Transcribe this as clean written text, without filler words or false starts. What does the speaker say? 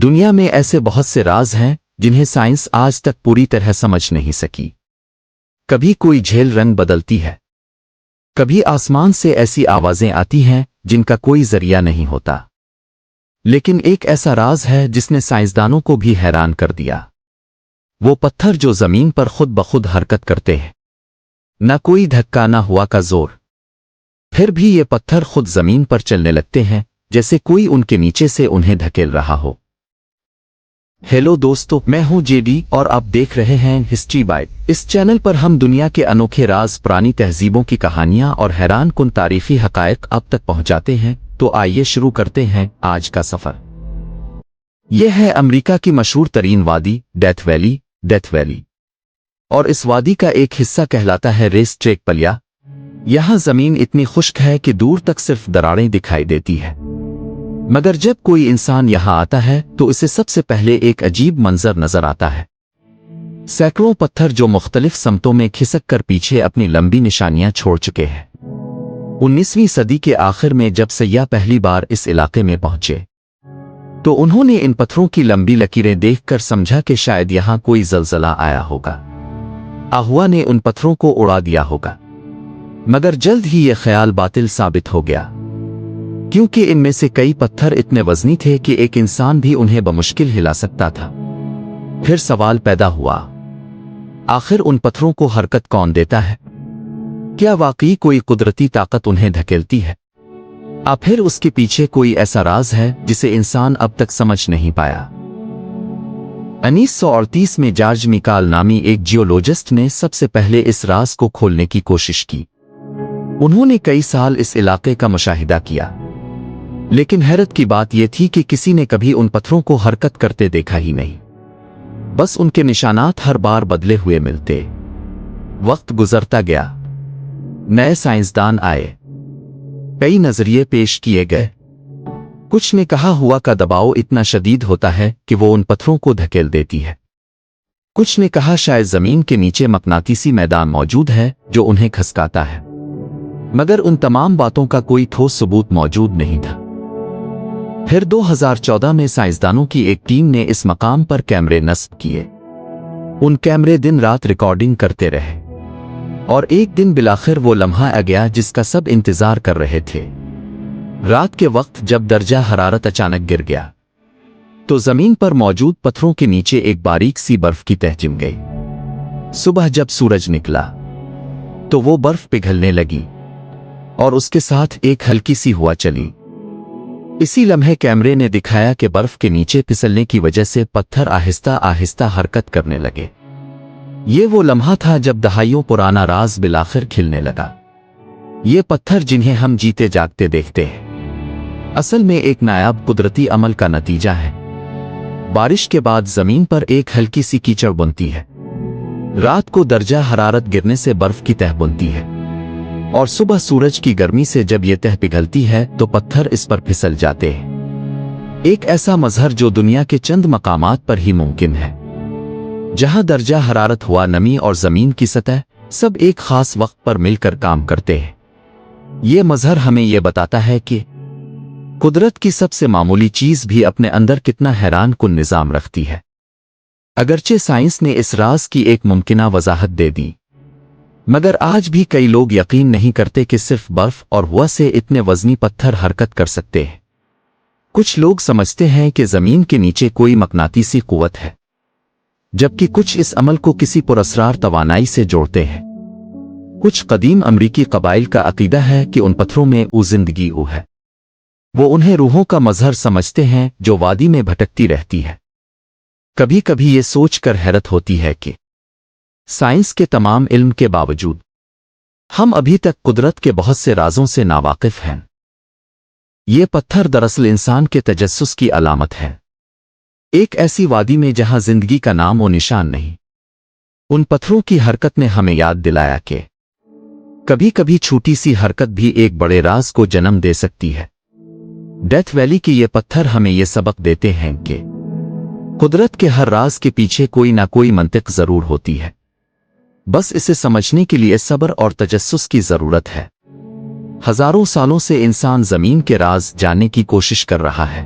دنیا میں ایسے بہت سے راز ہیں جنہیں سائنس آج تک پوری طرح سمجھ نہیں سکی۔ کبھی کوئی جھیل رنگ بدلتی ہے، کبھی آسمان سے ایسی آوازیں آتی ہیں جن کا کوئی ذریعہ نہیں ہوتا۔ لیکن ایک ایسا راز ہے جس نے سائنسدانوں کو بھی حیران کر دیا۔ وہ پتھر جو زمین پر خود بخود حرکت کرتے ہیں، نہ کوئی دھکا نہ ہوا کا زور، پھر بھی یہ پتھر خود زمین پر چلنے لگتے ہیں جیسے کوئی ان کے نیچے سے انہیں دھکیل رہا ہو۔ ہیلو دوستو، میں ہوں جے ڈی اور آپ دیکھ رہے ہیں ہسٹری بائٹ۔ اس چینل پر ہم دنیا کے انوکھے راز، پرانی تہذیبوں کی کہانیاں اور حیران کن تاریخی حقائق آپ تک پہنچاتے ہیں۔ تو آئیے شروع کرتے ہیں آج کا سفر۔ یہ ہے امریکہ کی مشہور ترین وادی ڈیتھ ویلی، اور اس وادی کا ایک حصہ کہلاتا ہے ریس ٹریک پلیا۔ یہاں زمین اتنی خشک ہے کہ دور تک صرف دراڑیں دکھائی دیتی ہے، مگر جب کوئی انسان یہاں آتا ہے تو اسے سب سے پہلے ایک عجیب منظر نظر آتا ہے۔ سینکڑوں پتھر جو مختلف سمتوں میں کھسک کر پیچھے اپنی لمبی نشانیاں چھوڑ چکے ہیں۔ 19ویں صدی کے آخر میں جب سیاح پہلی بار اس علاقے میں پہنچے تو انہوں نے ان پتھروں کی لمبی لکیریں دیکھ کر سمجھا کہ شاید یہاں کوئی زلزلہ آیا ہوگا، آہوا نے ان پتھروں کو اڑا دیا ہوگا۔ مگر جلد ہی یہ خیال باطل ثابت ہو گیا، کیونکہ ان میں سے کئی پتھر اتنے وزنی تھے کہ ایک انسان بھی انہیں بمشکل ہلا سکتا تھا۔ پھر سوال پیدا ہوا، آخر ان پتھروں کو حرکت کون دیتا ہے؟ کیا واقعی کوئی قدرتی طاقت انہیں دھکیلتی ہے؟ پھر اس کے پیچھے کوئی ایسا راز ہے جسے انسان اب تک سمجھ نہیں پایا؟ 1938 میں جارج میکال نامی ایک جیولوجسٹ نے سب سے پہلے اس راز کو کھولنے کی کوشش کی۔ انہوں نے کئی سال اس علاقے کا مشاہدہ کیا، لیکن حیرت کی بات یہ تھی کہ کسی نے کبھی ان پتھروں کو حرکت کرتے دیکھا ہی نہیں، بس ان کے نشانات ہر بار بدلے ہوئے ملتے۔ وقت گزرتا گیا، نئے سائنسدان آئے، کئی نظریے پیش کیے گئے۔ کچھ نے کہا ہوا کا دباؤ اتنا شدید ہوتا ہے کہ وہ ان پتھروں کو دھکیل دیتی ہے۔ کچھ نے کہا شاید زمین کے نیچے مقناطیسی میدان موجود ہے جو انہیں کھسکاتا ہے، مگر ان تمام باتوں کا کوئی ٹھوس ثبوت موجود نہیں تھا۔ پھر 2014 میں سائنسدانوں کی ایک ٹیم نے اس مقام پر کیمرے نصب کیے۔ ان کیمرے دن رات ریکارڈنگ کرتے رہے، اور ایک دن بالآخر وہ لمحہ آ گیا جس کا سب انتظار کر رہے تھے۔ رات کے وقت جب درجہ حرارت اچانک گر گیا تو زمین پر موجود پتھروں کے نیچے ایک باریک سی برف کی تہ جم گئی۔ صبح جب سورج نکلا تو وہ برف پگھلنے لگی اور اس کے ساتھ ایک ہلکی سی ہوا چلی۔ اسی لمحے کیمرے نے دکھایا کہ برف کے نیچے پھسلنے کی وجہ سے پتھر آہستہ آہستہ حرکت کرنے لگے۔ یہ وہ لمحہ تھا جب دہائیوں پرانا راز بالآخر کھلنے لگا۔ یہ پتھر جنہیں ہم جیتے جاگتے دیکھتے ہیں، اصل میں ایک نایاب قدرتی عمل کا نتیجہ ہے۔ بارش کے بعد زمین پر ایک ہلکی سی کیچڑ بنتی ہے، رات کو درجہ حرارت گرنے سے برف کی تہ بنتی ہے، اور صبح سورج کی گرمی سے جب یہ تہ پگھلتی ہے تو پتھر اس پر پھسل جاتے ہیں۔ ایک ایسا مظہر جو دنیا کے چند مقامات پر ہی ممکن ہے، جہاں درجہ حرارت، ہوا، نمی اور زمین کی سطح سب ایک خاص وقت پر مل کر کام کرتے ہیں۔ یہ مظہر ہمیں یہ بتاتا ہے کہ قدرت کی سب سے معمولی چیز بھی اپنے اندر کتنا حیران کن نظام رکھتی ہے۔ اگرچہ سائنس نے اس راز کی ایک ممکنہ وضاحت دے دی، مگر آج بھی کئی لوگ یقین نہیں کرتے کہ صرف برف اور ہوا سے اتنے وزنی پتھر حرکت کر سکتے ہیں۔ کچھ لوگ سمجھتے ہیں کہ زمین کے نیچے کوئی مقناطیسی قوت ہے، جبکہ کچھ اس عمل کو کسی پراسرار توانائی سے جوڑتے ہیں۔ کچھ قدیم امریکی قبائل کا عقیدہ ہے کہ ان پتھروں میں زندگی ہے۔ وہ انہیں روحوں کا مظہر سمجھتے ہیں جو وادی میں بھٹکتی رہتی ہے۔ کبھی کبھی یہ سوچ کر حیرت ہوتی ہے کہ سائنس کے تمام علم کے باوجود ہم ابھی تک قدرت کے بہت سے رازوں سے ناواقف ہیں۔ یہ پتھر دراصل انسان کے تجسس کی علامت ہے، ایک ایسی وادی میں جہاں زندگی کا نام و نشان نہیں۔ ان پتھروں کی حرکت نے ہمیں یاد دلایا کہ کبھی کبھی چھوٹی سی حرکت بھی ایک بڑے راز کو جنم دے سکتی ہے۔ ڈیتھ ویلی کے یہ پتھر ہمیں یہ سبق دیتے ہیں کہ قدرت کے ہر راز کے پیچھے کوئی نہ کوئی منطق ضرور ہوتی ہے، بس اسے سمجھنے کے لیے صبر اور تجسس کی ضرورت ہے۔ ہزاروں سالوں سے انسان زمین کے راز جاننے کی کوشش کر رہا ہے،